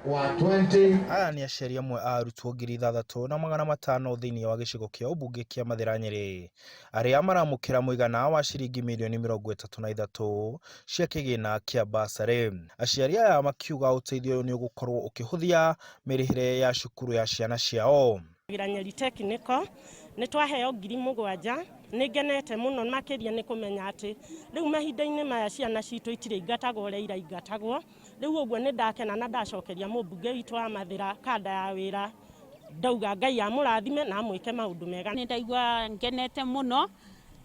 wa 20. Aya ni aciari amwe a arutwo 6,500 thĩinĩ wa gĩcigo kĩa ũmbunge kĩa Mathira Nyeri, arĩa maramũkĩra mũigana wa ciringi mirioni 33 cia kĩgĩna kĩa bursary. Aciari aya makiuga ũteithio nĩ ũgũkorwo ũkĩhũthia mĩrĩhĩre ya cukuru ya ciana ciao. Nyeri technical nĩ twaheo 7,000. Nĩngenete mũno makĩria nĩ kũmenya atĩ rĩu mahinda-inĩ maya ciana citũ itirĩ ingatagwo ũrĩa iraingatagwo. Rĩu ũguo nĩ ndakena na ndacokeria mũmbunge witũ wa Mathira kanda ya wĩra, ndauga Ngai amũrathime na amwĩke maũndũ mega. Nĩ ndaigua ngenete mũno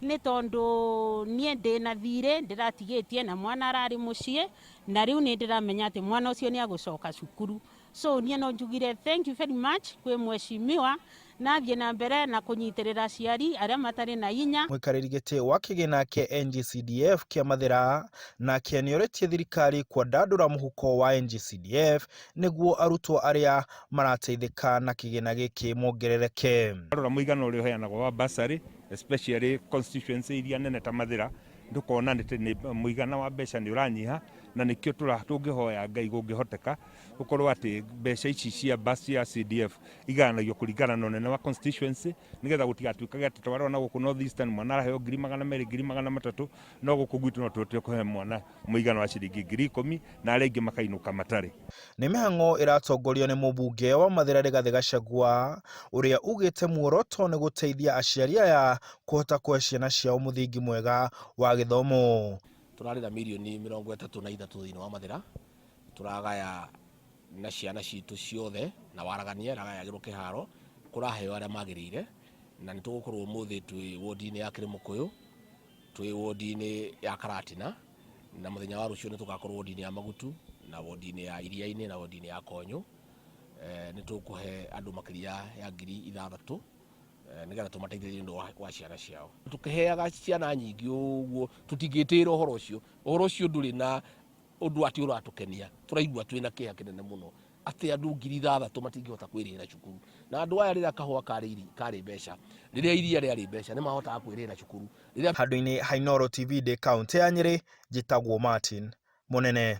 nĩ tondũ niĩ ndĩna thirĩ ndĩratigĩtie na mwana ararĩ mũciĩ, na rĩu nĩ ndĩramenya atĩ mwana ũcio nĩ agũcoka cukuru. So niĩ no njugire thank you very much kwĩ mheshimiwa na thiĩ na mbere na kũnyitĩrĩra aciari arĩa matarĩ na hinya. Mũikarĩri gĩtĩ wa kĩgĩna kĩa NGCDF kĩa Mathira nake nĩoretie thirikari kwandandũra mũhuko wa NGCDF nĩguo arutwo arĩa marateithĩka na kĩgĩna gĩkĩ mongerereke. Arora mũigana ũrĩa ũheanagwo wa bursary, especially constituency iria nene ta Mathira, ndũkona nĩ mũigana wa mbeca nĩ ũranyiha, na nĩkĩo tũngĩhoya Ngai gũngĩhoteka gũkorwo atĩ mbeca ici cia bus ya CDF iganagio kũringana na ũnene wa constituency, nĩgetha gũtigatuĩkage atĩ twarwo na gũkũ North Eastern mwana araheo 200,000, 200,300, no gũkũ gwitũ no tũhote kũhe mwana mũigana wa ciringi 10,000 na arĩa aingĩ makainũka matarĩ. Nĩ mĩhang'o ĩratongorio nĩ mũmbunge wa Mathira Rigathĩ Gachagua ũrĩa ugĩte muoroto nĩ gũteithia aciari aya kũhota kũhe ciana ciao mũthingi mwega wa gĩthomo. Turarĩ na mirioni 33 thĩinĩ wa Mathira, turagaya na ciana citũ ciothe na waragania ragayagĩrwo kĩharo kũraheo arĩa magĩrĩire, na nĩ tũgũkorwo ũmũthĩ twĩ wodi-inĩ ya Kĩrĩmũkũyũ, twĩ wodi-inĩ ya Karatina, na mũthenya wa rũciũ nĩ tũgakorwo wodi-inĩ ya Magutu na wodi-inĩ ya Iria-inĩ na wodi-inĩ ya Konyũ. Nĩ tũkũhe andũ makĩria ya 6,000 nĩgetha tũmateithĩrĩrie ũndũ wa ciana ciao. Tũkĩheaga ciana nyingĩ ũguo tũtingĩtĩra ũhoro ũcio ndũrĩ na ũndũ atĩ ũratũkenia. Tũraigua twĩna kĩeha kĩnene mũno atĩ andũ 6,000 matingĩhota kwĩrĩhĩra cukuru, na andũ aya rĩrĩa kahũa karĩ mbeca, rĩrĩa iria rĩarĩ mbeca nĩ mahotaga kwĩrĩhĩra cukuru. Handũ-inĩ ha Inooro TV ndĩ kaunti ya Nyeri, njĩtagwo Martin Mũnene.